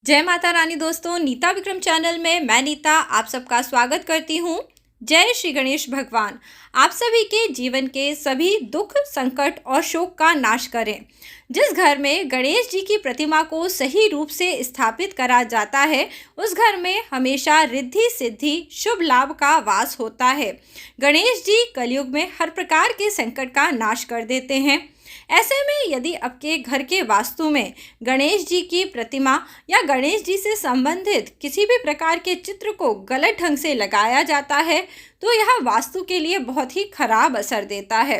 जय माता रानी दोस्तों, नीता विक्रम चैनल में मैं नीता आप सबका स्वागत करती हूँ। जय श्री गणेश भगवान आप सभी के जीवन के सभी दुख, संकट और शोक का नाश करें। जिस घर में गणेश जी की प्रतिमा को सही रूप से स्थापित करा जाता है, उस घर में हमेशा रिद्धि सिद्धि, शुभ लाभ का वास होता है। गणेश जी कलयुग में हर प्रकार के संकट का नाश कर देते हैं। ऐसे में यदि आपके घर के वास्तु में गणेश जी की प्रतिमा या गणेश जी से संबंधित किसी भी प्रकार के चित्र को गलत ढंग से लगाया जाता है, तो यह वास्तु के लिए बहुत ही खराब असर देता है।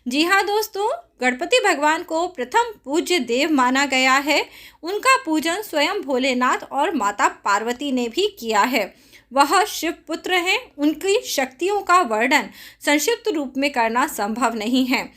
जी हाँ दोस्तों, गणपति भगवान को प्रथम पूज्य देव माना गया है। उनका पूजन स्वयं भोलेनाथ और माता पार्वती ने भी किया है। वह शिव पुत्र हैं। उनकी शक्तियों का वर्णन संक्षिप्त रूप में करना संभव नहीं है।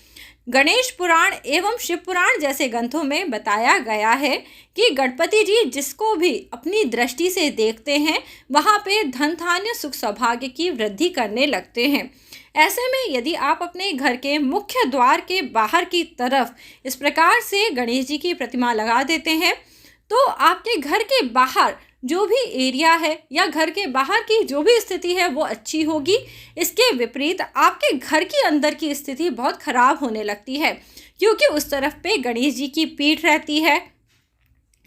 गणेश पुराण एवं शिव पुराण जैसे ग्रंथों में बताया गया है कि गणपति जी जिसको भी अपनी दृष्टि से देखते हैं, वहाँ पे धन धान्य सुख सौभाग्य की वृद्धि करने लगते हैं। ऐसे में यदि आप अपने घर के मुख्य द्वार के बाहर की तरफ इस प्रकार से गणेश जी की प्रतिमा लगा देते हैं, तो आपके घर के बाहर जो भी एरिया है या घर के बाहर की जो भी स्थिति है वो अच्छी होगी। इसके विपरीत आपके घर के अंदर की स्थिति बहुत खराब होने लगती है, क्योंकि उस तरफ पे गणेश जी की पीठ रहती है।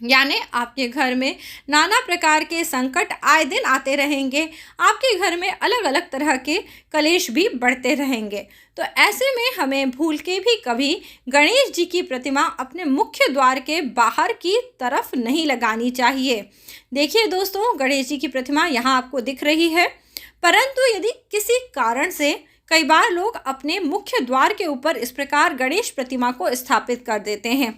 यानी आपके घर में नाना प्रकार के संकट आए दिन आते रहेंगे। आपके घर में अलग अलग तरह के कलेश भी बढ़ते रहेंगे। तो ऐसे में हमें भूल के भी कभी गणेश जी की प्रतिमा अपने मुख्य द्वार के बाहर की तरफ नहीं लगानी चाहिए। देखिए दोस्तों, गणेश जी की प्रतिमा यहाँ आपको दिख रही है, परंतु यदि किसी कारण से कई बार लोग अपने मुख्य द्वार के ऊपर इस प्रकार गणेश प्रतिमा को स्थापित कर देते हैं,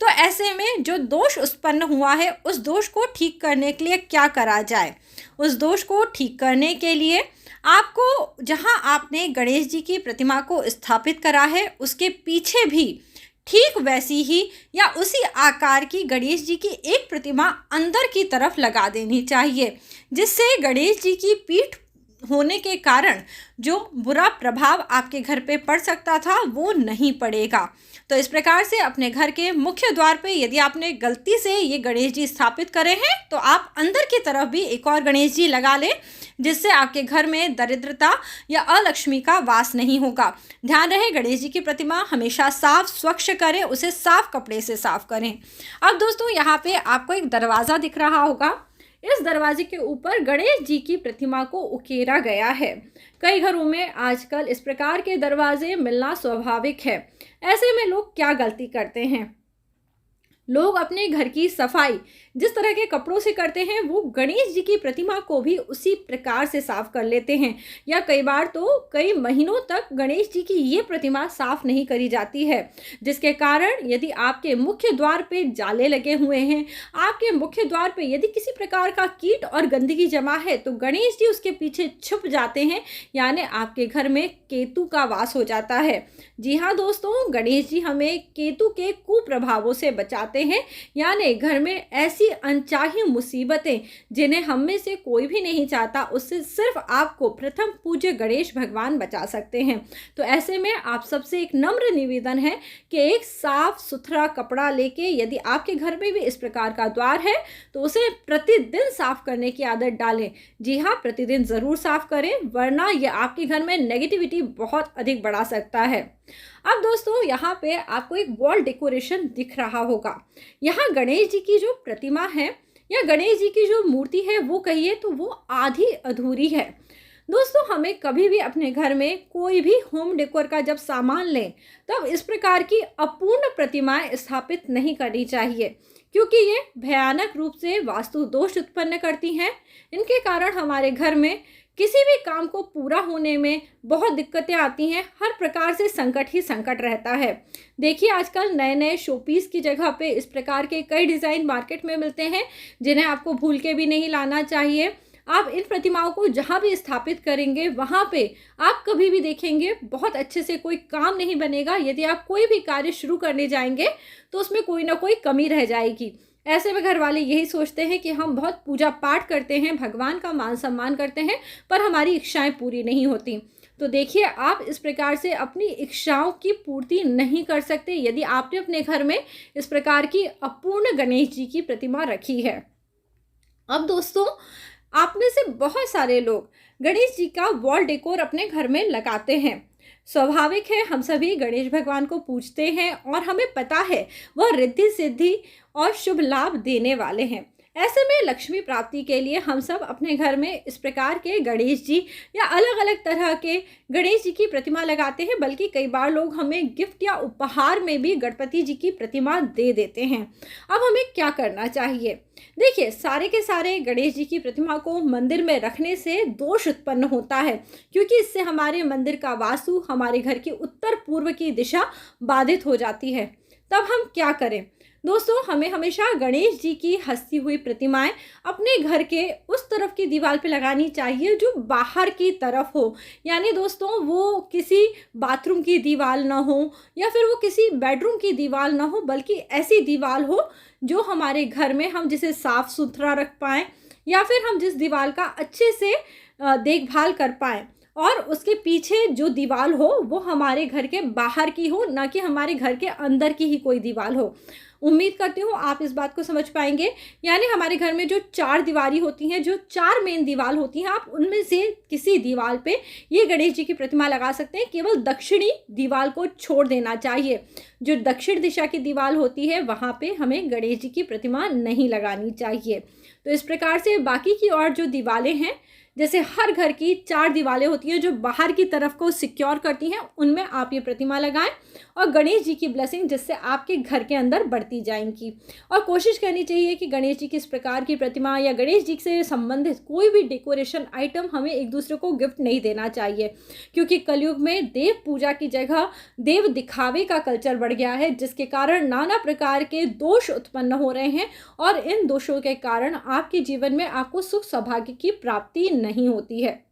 तो ऐसे में जो दोष उत्पन्न हुआ है, उस दोष को ठीक करने के लिए क्या करा जाए। उस दोष को ठीक करने के लिए आपको जहां आपने गणेश जी की प्रतिमा को स्थापित करा है, उसके पीछे भी ठीक वैसी ही या उसी आकार की गणेश जी की एक प्रतिमा अंदर की तरफ लगा देनी चाहिए, जिससे गणेश जी की पीठ होने के कारण जो बुरा प्रभाव आपके घर पे पड़ सकता था वो नहीं पड़ेगा। तो इस प्रकार से अपने घर के मुख्य द्वार पे यदि आपने गलती से ये गणेश जी स्थापित करे हैं, तो आप अंदर की तरफ भी एक और गणेश जी लगा लें, जिससे आपके घर में दरिद्रता या अलक्ष्मी का वास नहीं होगा। ध्यान रहे, गणेश जी की प्रतिमा हमेशा साफ स्वच्छ करें, उसे साफ कपड़े से साफ करें। अब दोस्तों, यहाँ पे आपको एक दरवाज़ा दिख रहा होगा। इस दरवाजे के ऊपर गणेश जी की प्रतिमा को उकेरा गया है। कई घरों में आजकल इस प्रकार के दरवाजे मिलना स्वाभाविक है। ऐसे में लोग क्या गलती करते हैं, लोग अपने घर की सफाई जिस तरह के कपड़ों से करते हैं, वो गणेश जी की प्रतिमा को भी उसी प्रकार से साफ कर लेते हैं, या कई बार तो कई महीनों तक गणेश जी की ये प्रतिमा साफ नहीं करी जाती है, जिसके कारण यदि आपके मुख्य द्वार पे जाले लगे हुए हैं, आपके मुख्य द्वार पे यदि किसी प्रकार का कीट और गंदगी जमा है, तो गणेश जी उसके पीछे छुप जाते हैं, यानी आपके घर में केतु का वास हो जाता है। जी हाँ दोस्तों, गणेश जी हमें केतु के कुप्रभावों से बचाते हैं, यानी घर में ऐसी अनचाही मुसीबतें जिन्हें हम में से कोई भी नहीं चाहता, उससे सिर्फ आपको प्रथम पूज्य गणेश भगवान बचा सकते हैं। तो ऐसे में आप सबसे एक नम्र निवेदन है कि एक साफ सुथरा कपड़ा लेके यदि आपके घर में भी इस प्रकार का द्वार है, तो उसे प्रतिदिन साफ करने की आदत डालें। जी हाँ, प्रतिदिन ज़रूर साफ करें, वरना यह आपके घर में नेगेटिविटी बहुत अधिक बढ़ा सकता है। अब दोस्तों, यहाँ पे आपको एक वॉल डेकोरेशन दिख रहा होगा। यहाँ गणेश जी की जो प्रतिमा है या गणेश जी की जो मूर्ति है, वो कहिए तो वो आधी अधूरी है। दोस्तों, हमें कभी भी अपने घर में कोई भी होम डेकोर का जब सामान लें, तब इस प्रकार की अपूर्ण प्रतिमाएं स्थापित नहीं करनी चाहिए, क्योंकि ये भयानक रूप से वास्तु दोष उत्पन्न करती हैं। इनके कारण हमारे घर में किसी भी काम को पूरा होने में बहुत दिक्कतें आती हैं। हर प्रकार से संकट ही संकट रहता है। देखिए, आजकल नए नए शोपीस की जगह पे इस प्रकार के कई डिज़ाइन मार्केट में मिलते हैं, जिन्हें आपको भूल के भी नहीं लाना चाहिए। आप इन प्रतिमाओं को जहाँ भी स्थापित करेंगे, वहाँ पे आप कभी भी देखेंगे बहुत अच्छे से कोई काम नहीं बनेगा। यदि आप कोई भी कार्य शुरू करने जाएंगे, तो उसमें कोई ना कोई कमी रह जाएगी। ऐसे में घर वाले यही सोचते हैं कि हम बहुत पूजा पाठ करते हैं, भगवान का मान सम्मान करते हैं, पर हमारी इच्छाएं पूरी नहीं होती। तो देखिए, आप इस प्रकार से अपनी इच्छाओं की पूर्ति नहीं कर सकते यदि आपने अपने घर में इस प्रकार की अपूर्ण गणेश जी की प्रतिमा रखी है। अब दोस्तों, आप में से बहुत सारे लोग गणेश जी का वॉल डेकोर अपने घर में लगाते हैं। स्वाभाविक है, हम सभी गणेश भगवान को पूजते हैं और हमें पता है वह रिद्धि सिद्धि और शुभ लाभ देने वाले हैं। ऐसे में लक्ष्मी प्राप्ति के लिए हम सब अपने घर में इस प्रकार के गणेश जी या अलग अलग तरह के गणेश जी की प्रतिमा लगाते हैं, बल्कि कई बार लोग हमें गिफ्ट या उपहार में भी गणपति जी की प्रतिमा दे देते हैं। अब हमें क्या करना चाहिए? देखिए, सारे के सारे गणेश जी की प्रतिमा को मंदिर में रखने से दोष उत्पन्न होता है, क्योंकि इससे हमारे मंदिर का वास्तु, हमारे घर की उत्तर पूर्व की दिशा बाधित हो जाती है। तब हम क्या करें? दोस्तों, हमें हमेशा गणेश जी की हंसती हुई प्रतिमाएं अपने घर के उस तरफ की दीवार पे लगानी चाहिए जो बाहर की तरफ हो। यानी दोस्तों, वो किसी बाथरूम की दीवार ना हो या फिर वो किसी बेडरूम की दीवार ना हो, बल्कि ऐसी दीवार हो जो हमारे घर में हम जिसे साफ सुथरा रख पाएँ, या फिर हम जिस दीवार का अच्छे से देखभाल कर पाएँ। और उसके पीछे जो दीवार हो वो हमारे घर के बाहर की हो, ना कि हमारे घर के अंदर की ही कोई दीवार हो। उम्मीद करती हूँ आप इस बात को समझ पाएंगे। यानी हमारे घर में जो 4 दीवारी होती हैं, जो 4 मेन दीवार होती हैं, आप उनमें से किसी दीवार पे ये गणेश जी की प्रतिमा लगा सकते हैं। केवल दक्षिणी दीवार को छोड़ देना चाहिए। जो दक्षिण दिशा की दीवार होती है वहाँ पे हमें गणेश जी की प्रतिमा नहीं लगानी चाहिए। तो इस प्रकार से बाकी की और जो दीवारें हैं, जैसे हर घर की 4 दीवारें होती हैं जो बाहर की तरफ को सिक्योर करती हैं, उनमें आप ये प्रतिमा लगाएं और गणेश जी की ब्लेसिंग जिससे आपके घर के अंदर बढ़ती जाएंगी। और कोशिश करनी चाहिए कि गणेश जी की इस प्रकार की प्रतिमा या गणेश जी से संबंधित कोई भी डेकोरेशन आइटम हमें एक दूसरे को गिफ्ट नहीं देना चाहिए, क्योंकि कलयुग में देव पूजा की जगह देव दिखावे का कल्चर बढ़ गया है, जिसके कारण नाना प्रकार के दोष उत्पन्न हो रहे हैं और इन दोषों के कारण आपके जीवन में आपको सुख सौभाग्य की प्राप्ति नहीं होती है।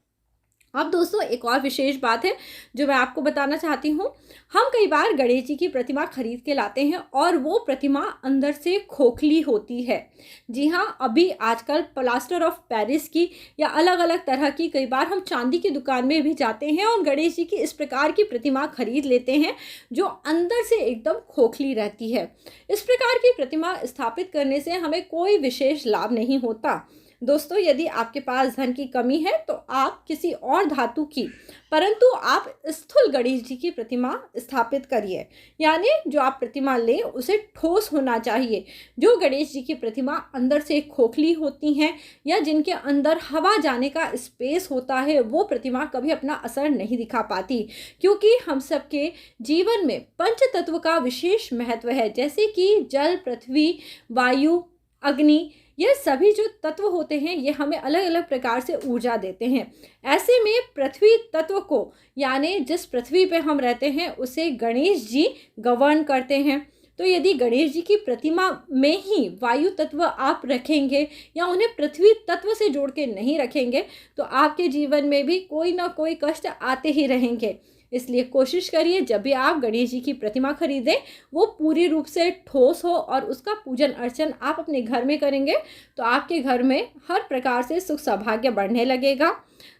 अब दोस्तों, एक और विशेष बात है जो मैं आपको बताना चाहती हूँ। हम कई बार गणेश जी की प्रतिमा खरीद के लाते हैं और वो प्रतिमा अंदर से खोखली होती है। जी हाँ, अभी आजकल प्लास्टर ऑफ पेरिस की या अलग अलग तरह की, कई बार हम चांदी की दुकान में भी जाते हैं और गणेश जी की इस प्रकार की प्रतिमा खरीद लेते हैं जो अंदर से एकदम खोखली रहती है। इस प्रकार की प्रतिमा स्थापित करने से हमें कोई विशेष लाभ नहीं होता। दोस्तों, यदि आपके पास धन की कमी है तो आप किसी और धातु की, परंतु आप स्थूल गणेश जी की प्रतिमा स्थापित करिए। यानी जो आप प्रतिमा लें उसे ठोस होना चाहिए। जो गणेश जी की प्रतिमा अंदर से खोखली होती हैं या जिनके अंदर हवा जाने का स्पेस होता है, वो प्रतिमा कभी अपना असर नहीं दिखा पाती, क्योंकि हम सबके जीवन में पंच तत्व का विशेष महत्व है। जैसे कि जल, पृथ्वी, वायु, अग्नि, ये सभी जो तत्व होते हैं ये हमें अलग अलग प्रकार से ऊर्जा देते हैं। ऐसे में पृथ्वी तत्व को, यानी जिस पृथ्वी पे हम रहते हैं, उसे गणेश जी गवर्न करते हैं। तो यदि गणेश जी की प्रतिमा में ही वायु तत्व आप रखेंगे या उन्हें पृथ्वी तत्व से जोड़ के नहीं रखेंगे तो आपके जीवन में भी कोई ना कोई कष्ट आते ही रहेंगे। इसलिए कोशिश करिए जब भी आप गणेश जी की प्रतिमा खरीदें वो पूरी रूप से ठोस हो और उसका पूजन अर्चन आप अपने घर में करेंगे तो आपके घर में हर प्रकार से सुख सौभाग्य बढ़ने लगेगा।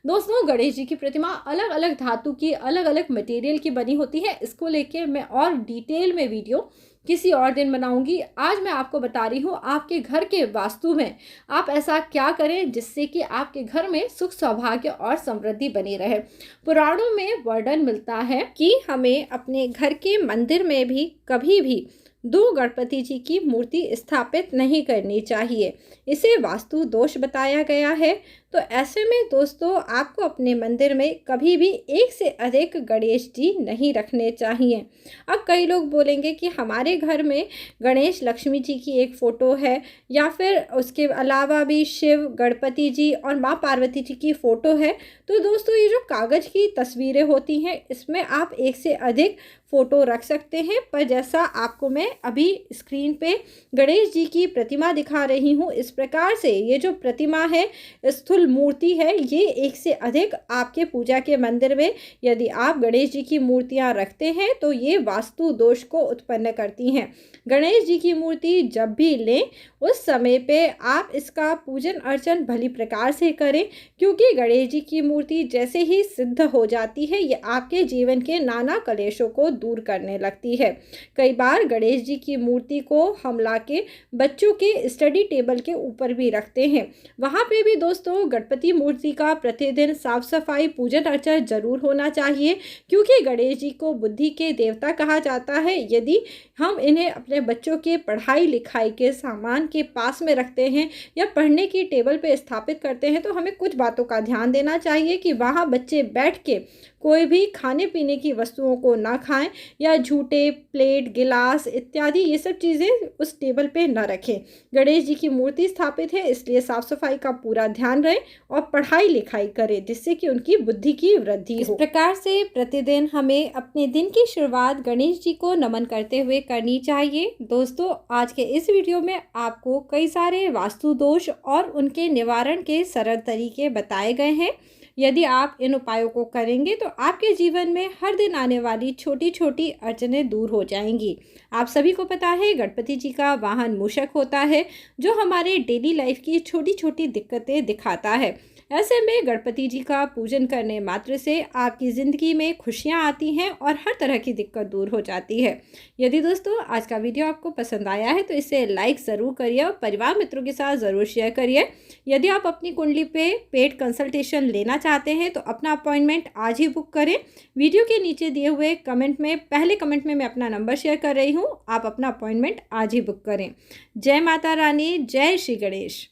दोस्तों, गणेश जी की प्रतिमा अलग अलग धातु की, अलग अलग मटेरियल की बनी होती है। इसको लेके मैं और डिटेल में वीडियो किसी और दिन बनाऊंगी। आज मैं आपको बता रही हूँ आपके घर के वास्तु में आप ऐसा क्या करें जिससे कि आपके घर में सुख सौभाग्य और समृद्धि बनी रहे। पुराणों में वर्णन मिलता है कि हमें अपने घर के मंदिर में भी कभी भी 2 गणपति जी की मूर्ति स्थापित नहीं करनी चाहिए। इसे वास्तु दोष बताया गया है। तो ऐसे में दोस्तों, आपको अपने मंदिर में कभी भी 1 से अधिक गणेश जी नहीं रखने चाहिए। अब कई लोग बोलेंगे कि हमारे घर में गणेश लक्ष्मी जी की एक फ़ोटो है या फिर उसके अलावा भी शिव, गणपति जी और माँ पार्वती जी की फ़ोटो है। तो दोस्तों, ये जो कागज़ की तस्वीरें होती हैं इसमें आप 1 से अधिक फ़ोटो रख सकते हैं, पर जैसा आपको मैं अभी स्क्रीन पे गणेश जी की प्रतिमा दिखा रही हूँ, इस प्रकार से ये जो प्रतिमा है, स्थूल मूर्ति है, ये 1 से अधिक आपके पूजा के मंदिर में यदि आप गणेश जी की मूर्तियाँ रखते हैं तो ये वास्तु दोष को उत्पन्न करती हैं। गणेश जी की मूर्ति जब भी लें उस समय पे आप इसका पूजन अर्चन भली प्रकार से करें, क्योंकि गणेश जी की मूर्ति जैसे ही सिद्ध हो जाती है ये आपके जीवन के नाना कलेशों को दूर करने लगती है। कई बार गणेश जी की मूर्ति को हम लाके बच्चों के स्टडी टेबल के ऊपर भी रखते हैं। वहाँ पे भी दोस्तों गणपति मूर्ति का प्रतिदिन साफ सफाई पूजन अर्चन जरूर होना चाहिए, क्योंकि गणेश जी को बुद्धि के देवता कहा जाता है। यदि हम इन्हें अपने बच्चों के पढ़ाई लिखाई के सामान के पास में रखते हैं या पढ़ने की टेबल पे स्थापित करते हैं तो हमें कुछ बातों का ध्यान देना चाहिए कि वहाँ बच्चे बैठ के कोई भी खाने पीने की वस्तुओं को ना खाएं या झूठे प्लेट गिलास इत्यादि ये सब चीज़ें उस टेबल पे ना रखें। गणेश जी की मूर्ति स्थापित है, इसलिए साफ सफाई का पूरा ध्यान रहे और पढ़ाई लिखाई करें, जिससे कि उनकी बुद्धि की वृद्धि हो। इस प्रकार से प्रतिदिन हमें अपने दिन की शुरुआत गणेश जी को नमन करते हुए करनी चाहिए। दोस्तों, आज के इस वीडियो में आपको कई सारे वास्तु दोष और उनके निवारण के सरल तरीके बताए गए हैं। यदि आप इन उपायों को करेंगे तो आपके जीवन में हर दिन आने वाली छोटी छोटी अड़चनें दूर हो जाएंगी। आप सभी को पता है गणपति जी का वाहन मूषक होता है, जो हमारे डेली लाइफ की छोटी छोटी दिक्कतें दिखाता है। ऐसे में गणपति जी का पूजन करने मात्र से आपकी ज़िंदगी में खुशियाँ आती हैं और हर तरह की दिक्कत दूर हो जाती है। यदि दोस्तों आज का वीडियो आपको पसंद आया है तो इसे लाइक ज़रूर करिए और परिवार मित्रों के साथ ज़रूर शेयर करिए। यदि आप अपनी कुंडली पे पेड कंसल्टेशन लेना चाहते हैं तो अपना अपॉइंटमेंट आज ही बुक करें। वीडियो के नीचे दिए हुए कमेंट में पहले कमेंट में मैं अपना नंबर शेयर कर रही हूँ, आप अपना अपॉइंटमेंट आज ही बुक करें। जय माता रानी, जय श्री गणेश।